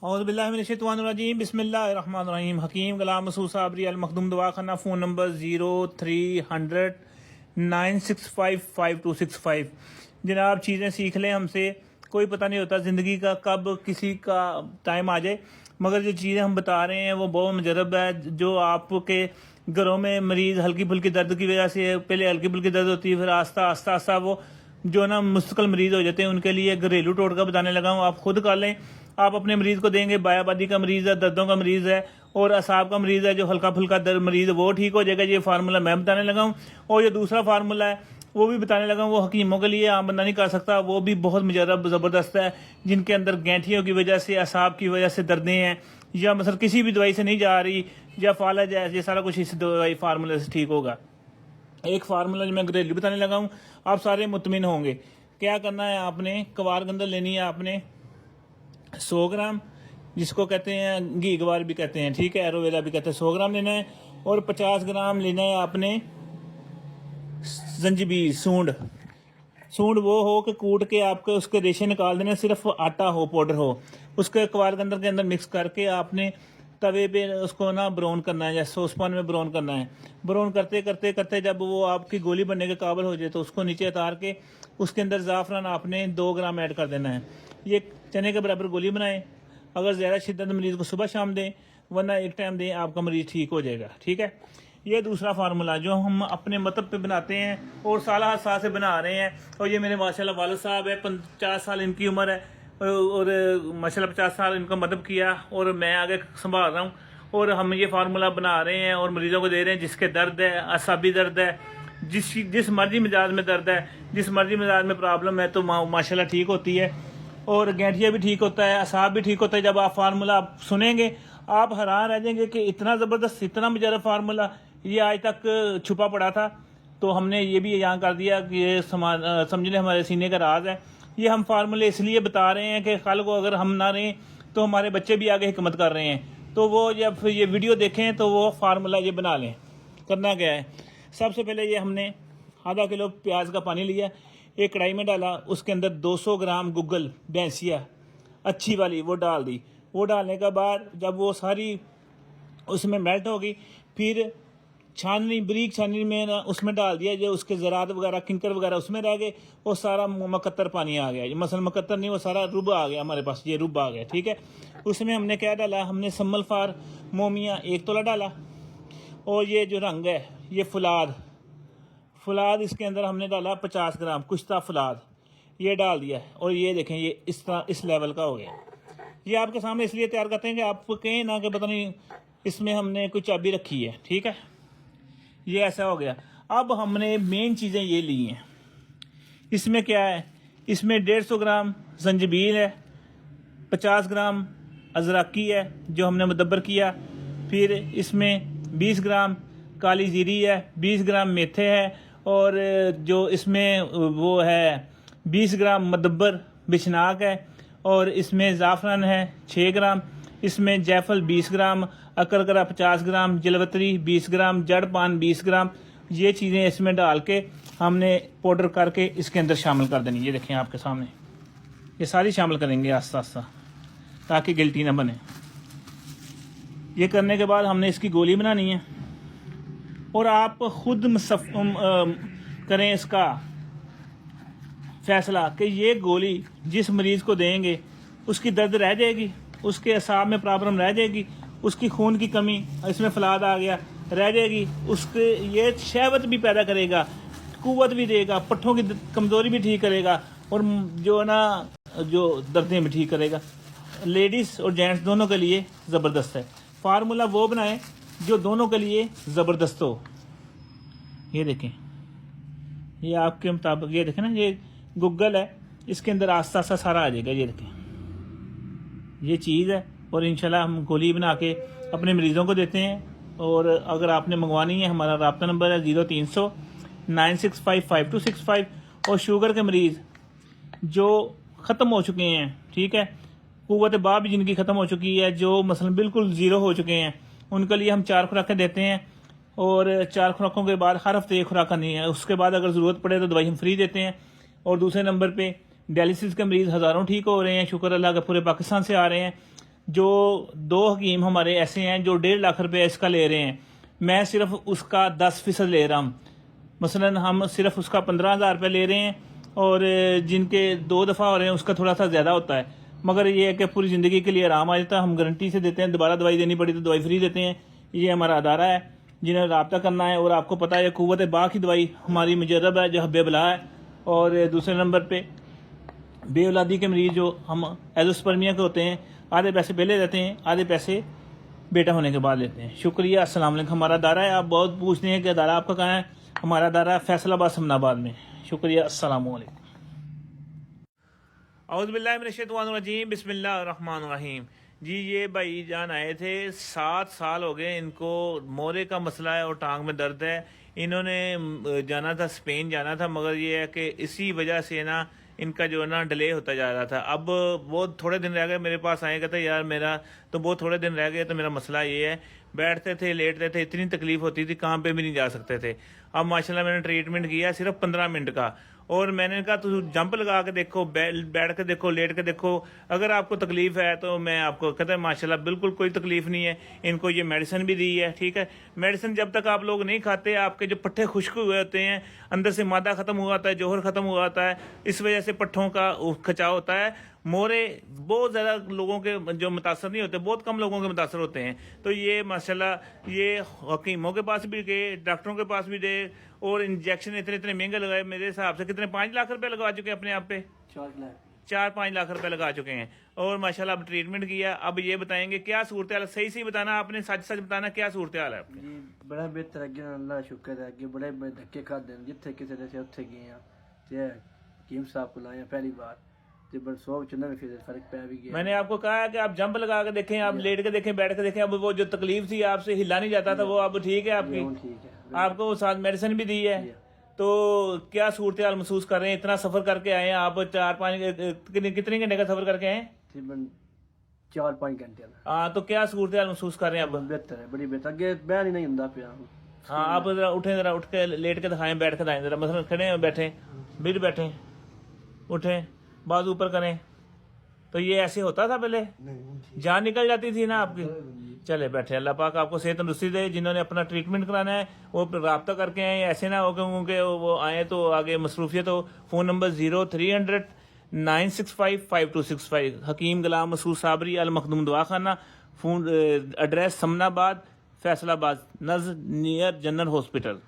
औज़ुबिल्लाहिमिनश्शैतानिर्रजीम बिस्मिल्लाहिर्रहमानिर्रहीम। हकीम Ghulam Masood Sabri al Makhdoom Dawakhana, phone number 030096555265। जनाब, चीज़ें सीख लें हमसे, कोई पता नहीं होता ज़िंदगी का कब किसी का टाइम आ जाए। मगर जो चीज़ें हम बता रहे हैं वो बहुत मुजरब है। जो आपके घरों में मरीज़ हल्की फुल्की दर्द की वजह से, पहले हल्की फुल्की दर्द होती है, फिर आस्ता आस्ता आस्ता वो जो ना मुस्तकिल मरीज़ हो जाते हैं, उनके लिए घरेलू टोटका बताने लगा हूँ। आप खुद कर लें, आप अपने मरीज़ को देंगे। बायाबादी का मरीज़ है, दर्दों का मरीज़ है और असाब का मरीज़ है, जो हल्का फुल्का दर्द मरीज़ है वो ठीक हो जाएगा। ये फार्मूला मैं बताने लगा हूँ। और जो दूसरा फार्मूला है वो भी बताने लगा हूँ, वो हकीमों के लिए, आम बंदा नहीं कर सकता। वो भी बहुत मुजरब ज़बरदस्त है। जिनके अंदर गैंठियों की वजह से, असाब की वजह से दर्दें हैं, या मतलब किसी भी दवाई से नहीं जा रही, या फालज है, ये सारा कुछ इस दवाई फार्मूले से ठीक होगा। एक फार्मूला जो मैं घरेलू बताने लगा हूँ, आप सारे मुतमिन होंगे। क्या करना है, आपने कवार गंदल लेनी है, आपने 100 ग्राम, जिसको कहते हैं घी गवार भी कहते हैं, ठीक है, एरोवेरा भी कहते हैं। 100 ग्राम लेना है। और 50 ग्राम लेना है आपने जंजीबील, सूंड। सूंड वो हो कि कूट के आपके उसके रेशे निकाल देने, सिर्फ आटा हो, पाउडर हो, उसके कवार गंदल के अंदर मिक्स करके आपने तवे पे उसको ना ब्राउन करना है, या सॉसपान में ब्राउन करना है। ब्राउन करते करते करते जब वो आपकी गोली बनने के काबिल हो जाए तो उसको नीचे उतार के उसके अंदर ज़ाफ़रान आपने 2 ग्राम ऐड कर देना है। ये चने के बराबर गोली बनाएं। अगर ज़्यादा शिद्दत मरीज़ को सुबह शाम दें, वरना एक टाइम दें, आपका मरीज़ ठीक हो जाएगा। ठीक है, ये दूसरा फार्मूला जो हम अपने मतलब पे बनाते हैं और साल हर साल से बना रहे हैं। और ये मेरे माशाल्लाह वालिद साहब है, 50 साल इनकी उम्र है, और माशाल्लाह 50 साल इनका मतलब किया, और मैं आगे संभाल रहा हूँ। और हम ये फार्मूला बना रहे हैं और मरीज़ों को दे रहे हैं, जिसके दर्द है, असाबी दर्द है, जिस मर्जी मिजाज में दर्द है, जिस मर्जी मिजाज में प्रॉब्लम है, तो माशाल्लाह ठीक होती है। और गैंठिया भी ठीक होता है, असाब भी ठीक होता है। जब आप फार्मूला आप सुनेंगे, आप हैरान रह जाएंगे कि इतना ज़बरदस्त, इतना मुजरब फार्मूला ये आज तक छुपा पड़ा था। तो हमने ये भी यहाँ कर दिया कि ये समझ लें हमारे सीने का राज है। ये हम फार्मूले इसलिए बता रहे हैं कि कल को अगर हम ना रहें तो हमारे बच्चे भी आगे हिकमत कर रहे हैं, तो वो जब ये वीडियो देखें तो वो फार्मूला ये बना लें। करना क्या है, सबसे पहले ये हमने आधा किलो प्याज का पानी लिया, एक कढ़ाई में डाला, उसके अंदर 200 ग्राम गुग्गल भैंसिया अच्छी वाली वो डाल दी। वो डालने के बाद जब वो सारी उसमें मेल्ट होगी, फिर छाननी, बरीक छाननी में ना उसमें डाल दिया, जो उसके ज़रात वगैरह, किंकर वगैरह उसमें रह गए, वो सारा मकत्तर पानी आ गया। मसल मकत्तर नहीं, वो सारा रुब आ गया हमारे पास, ये रुब आ गया। ठीक है, उसमें हमने क्या डाला, हमने सम्मल फार मोमिया 1 तोला डाला। और ये जो रंग है, ये फुलाद, फुलाद इसके अंदर हमने डाला 50 ग्राम कुश्ता फुलाद, ये डाल दिया। और ये देखें, ये इस तरह इस लेवल का हो गया। ये आपके सामने इसलिए तैयार करते हैं कि आपको कहें ना कि पता नहीं इसमें हमने कोई चाबी रखी है। ठीक है, ये ऐसा हो गया। अब हमने मेन चीज़ें ये ली हैं। इसमें क्या है, इसमें 150 ग्राम जंजीबील है, 50 ग्राम अजरकी है जो हमने मुदब्बर किया, फिर इसमें 20 ग्राम काली जीरी है, 20 ग्राम मेथे है, और जो इसमें वो है 20 ग्राम मुदब्बर बिशनाक है, और इसमें ज़ाफ़रान है 6 ग्राम, इसमें जायफल 20 ग्राम, अकरकरा 50 ग्राम, जलवतरी 20 ग्राम, जड़ पान 20 ग्राम। ये चीज़ें इसमें डाल के हमने पाउडर करके इसके अंदर शामिल कर देनी। ये देखें आपके सामने, ये सारी शामिल करेंगे आस्ता आस्ता, ताकि गिल्टी ना बने। ये करने के बाद हमने इसकी गोली बनानी है, और आप खुद करें इसका फैसला कि ये गोली जिस मरीज़ को देंगे उसकी दर्द रह जाएगी, उसके असाब में प्रॉब्लम रह जाएगी, उसकी खून की कमी, इसमें फलाद आ गया, रह जाएगी, उसके ये शहवत भी पैदा करेगा, कुव्वत भी देगा, पट्ठों की कमज़ोरी भी ठीक करेगा, और जो ना जो दर्दें भी ठीक करेगा। लेडीज़ और जेंट्स दोनों के लिए ज़बरदस्त है। फार्मूला वो बनाएं जो दोनों के लिए ज़बरदस्त हो। ये देखें, ये आपके मुताबिक, ये देखें ना, ये गूगल है, इसके अंदर आस्ता आस्ता सारा आ जाएगा। ये देखें, ये चीज़ है। और इंशाल्लाह हम गोली बना के अपने मरीज़ों को देते हैं। और अगर आपने मंगवानी है, हमारा रब्ता नंबर है 0300 965 5265। और शुगर के मरीज़ जो ख़त्म हो चुके हैं, ठीक है, क़ुव्वत बाप भी जिनकी ख़त्म हो चुकी है, जो मसलन बिल्कुल ज़ीरो हो चुके हैं, उनके लिए हम 4 खुराकें देते हैं। और 4 खुराकों के बाद हर हफ्ते 1 खुराक नहीं है, उसके बाद अगर ज़रूरत पड़े तो दवाई हम फ्री देते हैं। और दूसरे नंबर पे डायलिसिस के मरीज़ हज़ारों ठीक हो रहे हैं, शुक्र अल्लाह का, पूरे पाकिस्तान से आ रहे हैं। जो 2 हकीम हमारे ऐसे हैं जो 1.5 लाख रुपये इसका ले रहे हैं, मैं सिर्फ उसका 10% ले रहा हूँ। मसलन हम सिर्फ उसका 15,000 रुपये ले रहे हैं, और जिनके 2 दफ़ा हो रहे हैं उसका थोड़ा सा ज़्यादा होता है, मगर ये है कि पूरी ज़िंदगी के लिए आराम आ जाता है। हम गारंटी से देते हैं, दोबारा दवाई देनी पड़ी तो दवाई फ्री देते हैं। ये हमारा अदारा है, जिन्हें रब्ता करना है। और आपको पता है क़ुव्वत बा की दवाई हमारी मुजर्रब है, जो हब्बे बला है। और दूसरे नंबर पे बे औलादी के मरीज़ जो हम एज़ोस्पर्मिया के होते हैं, आधे पैसे पहले देते हैं, आधे पैसे बेटा होने के बाद लेते हैं। शुक्रिया। अस्सलाम वालेकुम। हमारा अदारा है, आप बहुत पूछते हैं कि अदारा आपका कहाँ है। हमारा अदारा फैसलाबाद समनाबाद में। शुक्रिया। अस्सलाम वालेकुम। औज़ु बिल्लाहि मिनश शैतानिर रजीम, बिस्मिल्लाहिर रहमानिर रहीम। जी ये भाई जान आए थे, 7 साल हो गए इनको मोरे का मसला है और टांग में दर्द है। इन्होंने जाना था, स्पेन जाना था, मगर ये है कि इसी वजह से ना इनका जो है ना डिले होता जा रहा था। अब बहुत थोड़े दिन रह गए, मेरे पास आए, कहते यार मेरा तो बहुत थोड़े दिन रह गए, तो मेरा मसला ये है, बैठते थे लेटते थे, इतनी तकलीफ होती थी, काम पे भी नहीं जा सकते थे। अब माशाल्लाह मैंने ट्रीटमेंट किया सिर्फ 15 मिनट का, और मैंने कहा तो जंप लगा के देखो, बैठ के देखो, लेट के देखो, अगर आपको तकलीफ है तो मैं आपको कहते हैं माशाल्लाह बिल्कुल कोई तकलीफ नहीं है। इनको ये मेडिसिन भी दी है, ठीक है। मेडिसिन जब तक आप लोग नहीं खाते, आपके जो पट्ठे खुश्क हुए होते हैं, अंदर से मादा ख़त्म हुआ होता है, जोहर ख़त्म हुआ होता है, इस वजह से पट्ठों का खिंचाव होता है। मोरे बहुत ज़्यादा लोगों के जो मुतासर नहीं होते, बहुत कम लोगों के मुतासर होते हैं। तो ये माशाल्लाह ये हकीमों के पास भी गए, डॉक्टरों के पास भी गए, और इंजेक्शन इतने इतने महंगे लगाए। मेरे हिसाब से कितने 5 लाख रुपए लगा चुके हैं अपने आप पे, 4-5 लाख रुपए लगा चुके हैं। और माशाल्लाह अब ट्रीटमेंट किया। अब ये बताएंगे क्या सूरत हाल, सही सही बताना आपने, सच सच बताना, क्या सूरत हाल है आपकी? जी बड़ा बेहतर अगे अल्लाह शुक्र है, अगे बड़े बड़े धक्के खाते जिथे किसी ने उत्थे गए हैं, ते हकीम साहब को लाए पहली बार, ते बड़ 194% फर्क पै भी गया। मैंने आपको कहा है कि आप जंप लगा के देखें, आप लेट के देखें, बैठ के देखें। अब वो जो तकलीफ थी, आपसे हिला नहीं जाता था, वो अब ठीक है आपकी। ठीक है, आपको साथ मेडिसिन भी दी है। तो क्या सूरत हाल महसूस कर रहे हैं? इतना सफर करके आए हैं आप, 4-5 कितने घंटे का सफर करके आए हैं? तकरीबन 4-5 घंटे। हाँ, तो क्या सूरत हाल महसूस कर रहे हैं अब? बेहतर है, बड़ी बेहतर, अगे बहन ही नहीं होंदा पिया। हाँ, आप जरा उठे, जरा उठ के लेट के दिखाएं, बैठ के दिखाएं जरा, मतलब खड़े हैं, बैठे, बिल बैठे, उठे, बाजू ऊपर करें। तो ये ऐसे होता था पहले? जान निकल जाती थी ना आपकी? चले बैठे, अल्लाह पाक आपको सेहत तंदुरुस्ती दे। जिन्होंने अपना ट्रीटमेमेंट कराना है वो रब्ता करके आए, ऐसे ना हो क्योंकि वो आए तो आगे मसरूफियत हो। Phone number 0300 965 5265। Hakim Ghulam Masood Sabri al Makhdoom Dawakhana. Phone address Samanabad, Faisalabad, नज़ नियर जनरल हॉस्पिटल।